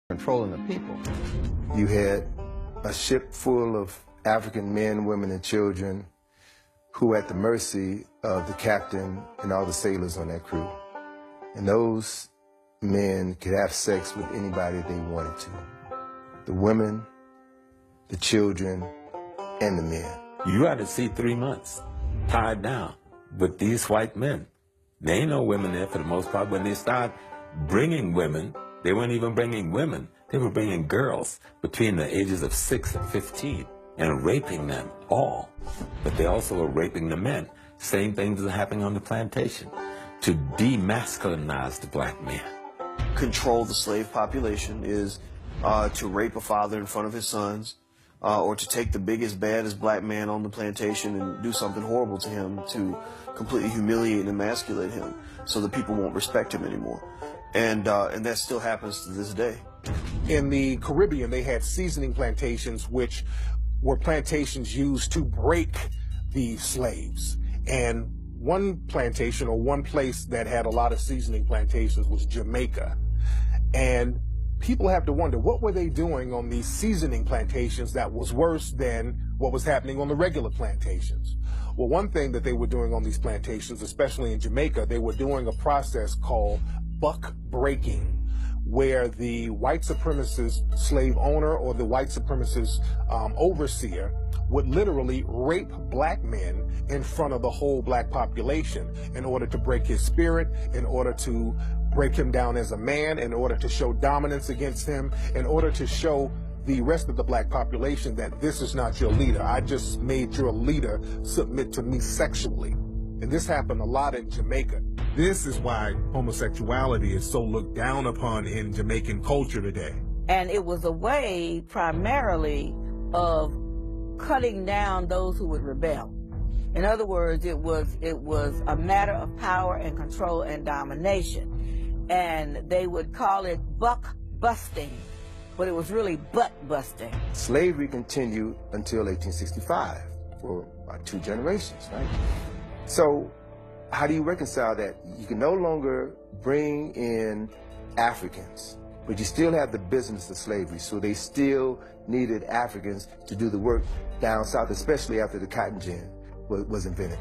controlling the people. You had a ship full of African men, women, and children who were at the mercy of the captain and all the sailors on that crew. And those men could have sex with anybody they wanted to. The women, the children, and the men. You had to see 3 months tied down with these white men. There ain't no women there for the most part. When they start bringing women, they weren't even bringing women. They were bringing girls between the ages of 6 and 15 and raping them all. But they also were raping the men. Same things are happening on the plantation to demasculinize the black man. Control the slave population is to rape a father in front of his sons, or to take the biggest, baddest black man on the plantation and do something horrible to him to completely humiliate and emasculate him so that people won't respect him anymore. And that still happens to this day. In the Caribbean, they had seasoning plantations, which were plantations used to break the slaves. And one plantation, or one place that had a lot of seasoning plantations, was Jamaica. And people have to wonder, what were they doing on these seasoning plantations that was worse than what was happening on the regular plantations? Well, one thing that they were doing on these plantations, especially in Jamaica, they were doing a process called buck breaking, where the white supremacist slave owner or the white supremacist overseer would literally rape black men in front of the whole black population in order to break his spirit, in order to break him down as a man, in order to show dominance against him, in order to show the rest of the black population that this is not your leader. I just made your leader submit to me sexually. And this happened a lot in Jamaica. This is why homosexuality is so looked down upon in Jamaican culture today. And it was a way primarily of cutting down those who would rebel. In other words, it was a matter of power and control and domination. And they would call it buck busting, but it was really butt busting. Slavery continued until 1865 for about 2 generations, right? So how do you reconcile that? You can no longer bring in Africans, but you still have the business of slavery, so they still needed Africans to do the work down south, especially after the cotton gin was invented.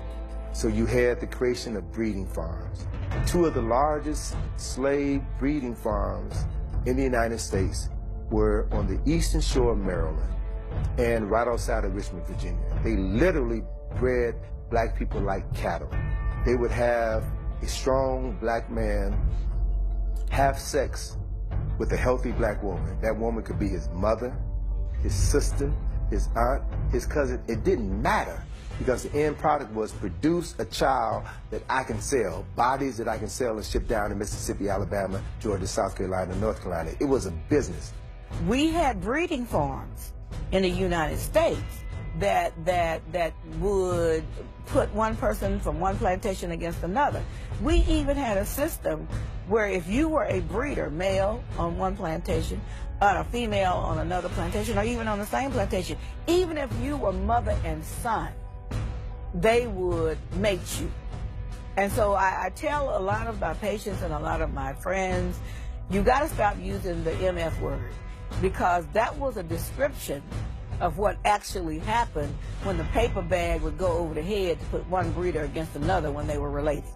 So you had the creation of breeding farms. 2 of the largest slave breeding farms in the United States were on the eastern shore of Maryland and right outside of Richmond, Virginia. They literally bred black people like cattle. They would have a strong black man have sex with a healthy black woman. That woman could be his mother, his sister, his aunt, his cousin. It didn't matter, because the end product was produce a child that I can sell, bodies that I can sell and ship down to Mississippi, Alabama, Georgia, South Carolina, North Carolina. It was a business. We had breeding farms in the United States that would put one person from one plantation against another. We even had a system where if you were a breeder, male on one plantation, and a female on another plantation, or even on the same plantation, even if you were mother and son, they would mate you. And so I tell a lot of my patients and a lot of my friends, you got to stop using the MF word, because that was a description of what actually happened when the paper bag would go over the head to put one breeder against another when they were related.